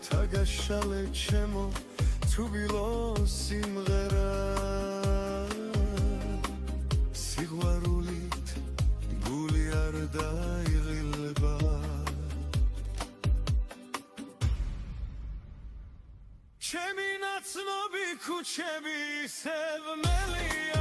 თაგაშალე ჩემო თუბილო სიმღერა სიყვარულით გული არ დაიღილება ჩემი ნაცნობი ქუჩები ისევ მელია